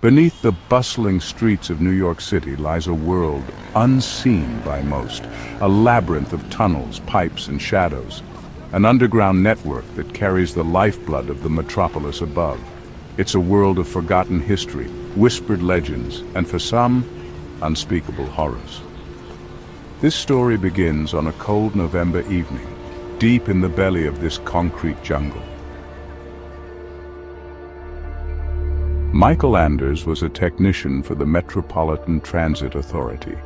Beneath the bustling streets of New York City lies a world unseen by most, a labyrinth of tunnels, pipes, and shadows, an underground network that carries the lifeblood of the metropolis above. It's a world of forgotten history, whispered legends, and for some, unspeakable horrors. This story begins on a cold November evening, deep in the belly of this concrete jungle. Michael Anders was a technician for the Metropolitan Transit Authority.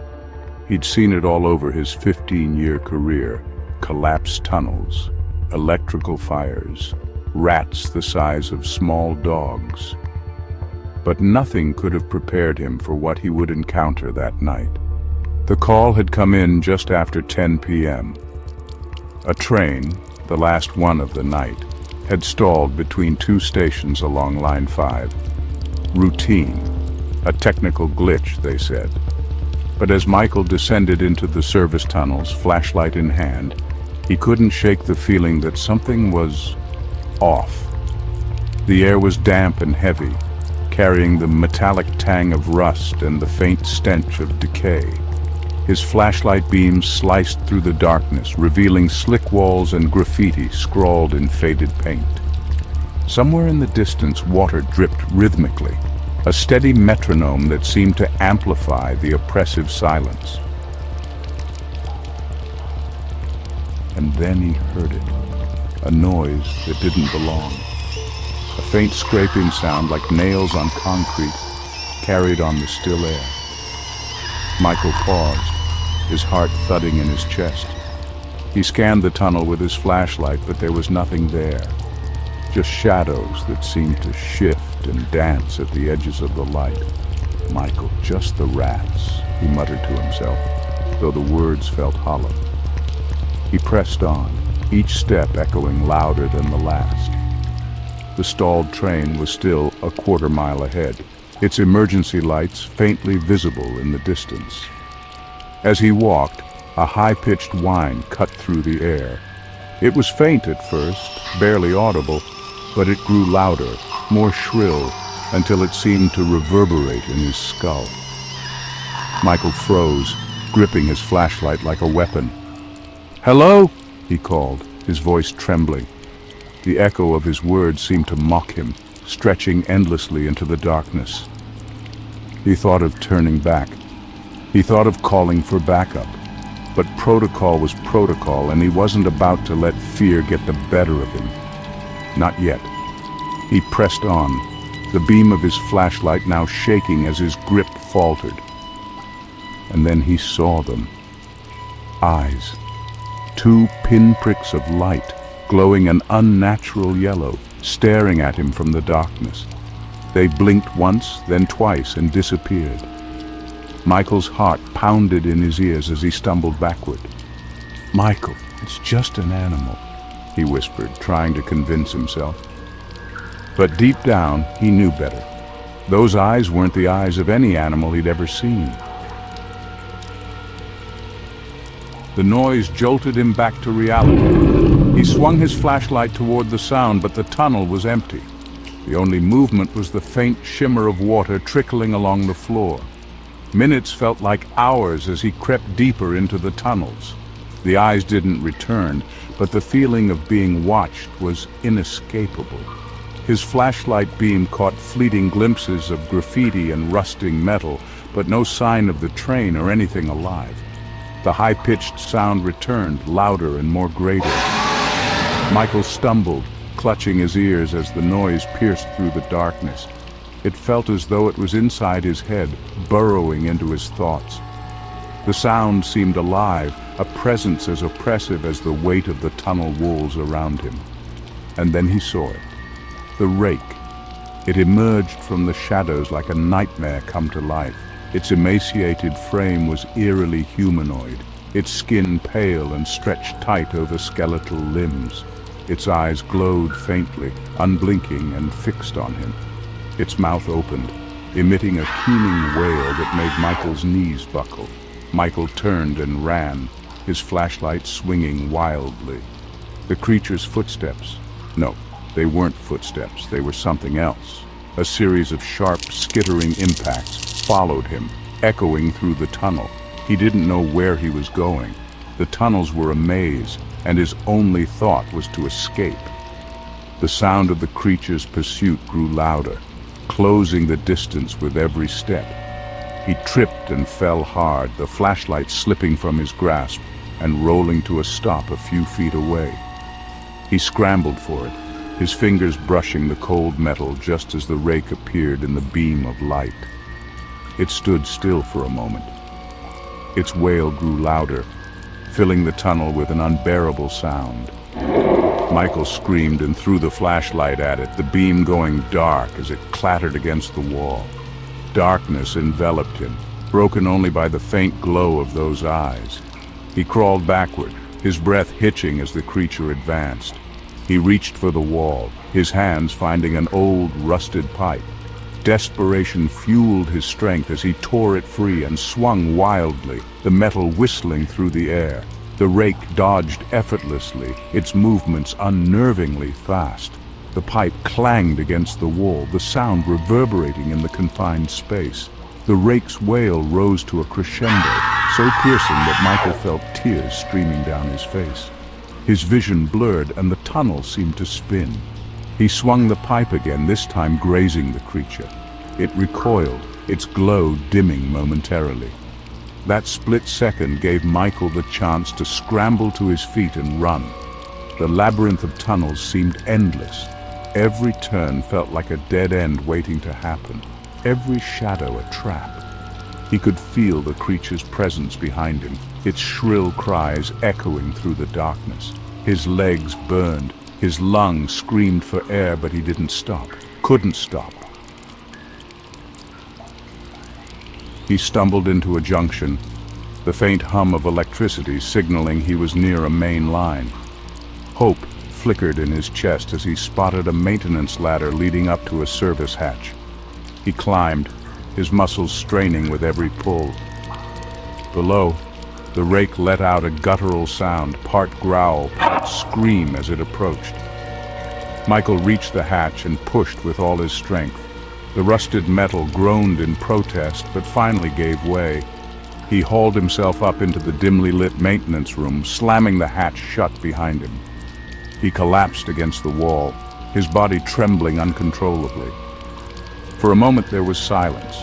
He'd seen it all over his 15-year career: collapsed tunnels, electrical fires, rats the size of small dogs. But nothing could have prepared him for what he would encounter that night. The call had come in just after 10 p.m. A train, the last one of the night, had stalled between two stations along Line 5. Routine, a technical glitch, they said. But as Michael descended into the service tunnels, flashlight in hand, he couldn't shake the feeling that something was off. The air was damp and heavy, carrying the metallic tang of rust and the faint stench of decay. His flashlight beams sliced through the darkness, revealing slick walls and graffiti scrawled in faded paint. Somewhere in the distance, water dripped rhythmically, a steady metronome that seemed to amplify the oppressive silence. And then he heard it, a noise that didn't belong. A faint scraping sound like nails on concrete, carried on the still air. Michael paused, his heart thudding in his chest. He scanned the tunnel with his flashlight, but there was nothing there. Just shadows that seemed to shift and dance at the edges of the light. Michael, just the rats, he muttered to himself, though the words felt hollow. He pressed on, each step echoing louder than the last. The stalled train was still a quarter-mile ahead, its emergency lights faintly visible in the distance. As he walked, a high-pitched whine cut through the air. It was faint at first, barely audible, but it grew louder, more shrill, until it seemed to reverberate in his skull. Michael froze, gripping his flashlight like a weapon. "Hello?" he called, his voice trembling. The echo of his words seemed to mock him, stretching endlessly into the darkness. He thought of turning back. He thought of calling for backup. But protocol was protocol, and he wasn't about to let fear get the better of him. Not yet. He pressed on, the beam of his flashlight now shaking as his grip faltered. And then he saw them. Eyes. Two pinpricks of light, glowing an unnatural yellow, staring at him from the darkness. They blinked once, then twice, and disappeared. Michael's heart pounded in his ears as he stumbled backward. "Michael, it's just an animal," he whispered, trying to convince himself. But deep down, he knew better. Those eyes weren't the eyes of any animal he'd ever seen. The noise jolted him back to reality. He swung his flashlight toward the sound, but the tunnel was empty. The only movement was the faint shimmer of water trickling along the floor. Minutes felt like hours as he crept deeper into the tunnels. The eyes didn't return, but the feeling of being watched was inescapable. His flashlight beam caught fleeting glimpses of graffiti and rusting metal, but no sign of the train or anything alive. The high-pitched sound returned, louder and more grating. Michael stumbled, clutching his ears as the noise pierced through the darkness. It felt as though it was inside his head, burrowing into his thoughts. The sound seemed alive, a presence as oppressive as the weight of the tunnel walls around him. And then he saw it. The Rake. It emerged from the shadows like a nightmare come to life. Its emaciated frame was eerily humanoid, its skin pale and stretched tight over skeletal limbs. Its eyes glowed faintly, unblinking and fixed on him. Its mouth opened, emitting a keening wail that made Michael's knees buckle. Michael turned and ran, his flashlight swinging wildly. The creature's footsteps. No, they weren't footsteps, they were something else. A series of sharp, skittering impacts followed him, echoing through the tunnel. He didn't know where he was going. The tunnels were a maze, and his only thought was to escape. The sound of the creature's pursuit grew louder, closing the distance with every step. He tripped and fell hard, the flashlight slipping from his grasp and rolling to a stop a few feet away. He scrambled for it, his fingers brushing the cold metal just as the rake appeared in the beam of light. It stood still for a moment. Its wail grew louder, filling the tunnel with an unbearable sound. Michael screamed and threw the flashlight at it, the beam going dark as it clattered against the wall. Darkness enveloped him, broken only by the faint glow of those eyes. He crawled backward, his breath hitching as the creature advanced. He reached for the wall, his hands finding an old, rusted pipe. Desperation fueled his strength as he tore it free and swung wildly, the metal whistling through the air. The rake dodged effortlessly, its movements unnervingly fast. The pipe clanged against the wall, the sound reverberating in the confined space. The rake's wail rose to a crescendo, so piercing that Michael felt tears streaming down his face. His vision blurred and the tunnel seemed to spin. He swung the pipe again, this time grazing the creature. It recoiled, its glow dimming momentarily. That split second gave Michael the chance to scramble to his feet and run. The labyrinth of tunnels seemed endless. Every turn felt like a dead end waiting to happen, every shadow a trap. He could feel the creature's presence behind him, its shrill cries echoing through the darkness. His legs burned, his lungs screamed for air, but he didn't stop, couldn't stop. He stumbled into a junction, the faint hum of electricity signaling he was near a main line. Hope flickered in his chest as he spotted a maintenance ladder leading up to a service hatch. He climbed, his muscles straining with every pull. Below, the rake let out a guttural sound, part growl, part scream as it approached. Michael reached the hatch and pushed with all his strength. The rusted metal groaned in protest, but finally gave way. He hauled himself up into the dimly lit maintenance room, slamming the hatch shut behind him. He collapsed against the wall, his body trembling uncontrollably. For a moment there was silence.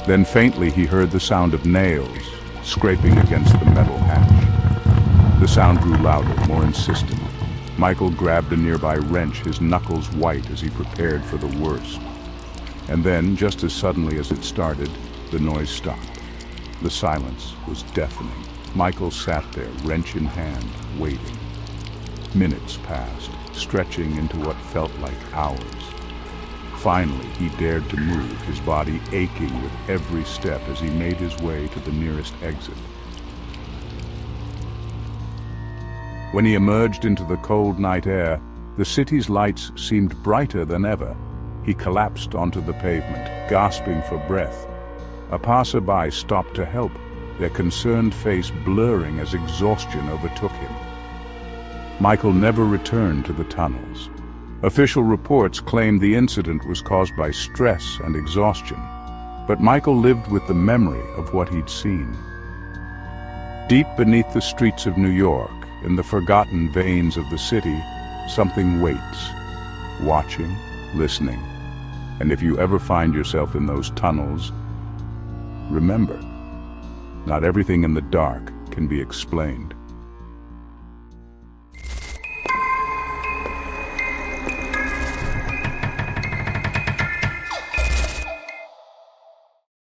Then faintly he heard the sound of nails scraping against the metal hatch. The sound grew louder, more insistent. Michael grabbed a nearby wrench, his knuckles white as he prepared for the worst. And then, just as suddenly as it started, the noise stopped. The silence was deafening. Michael sat there, wrench in hand, waiting. Minutes passed, stretching into what felt like hours. Finally, he dared to move, his body aching with every step as he made his way to the nearest exit. When he emerged into the cold night air, the city's lights seemed brighter than ever. He collapsed onto the pavement, gasping for breath. A passerby stopped to help, their concerned face blurring as exhaustion overtook him. Michael never returned to the tunnels. Official reports claimed the incident was caused by stress and exhaustion, but Michael lived with the memory of what he'd seen. Deep beneath the streets of New York, in the forgotten veins of the city, something waits, watching, listening. And if you ever find yourself in those tunnels, remember, not everything in the dark can be explained.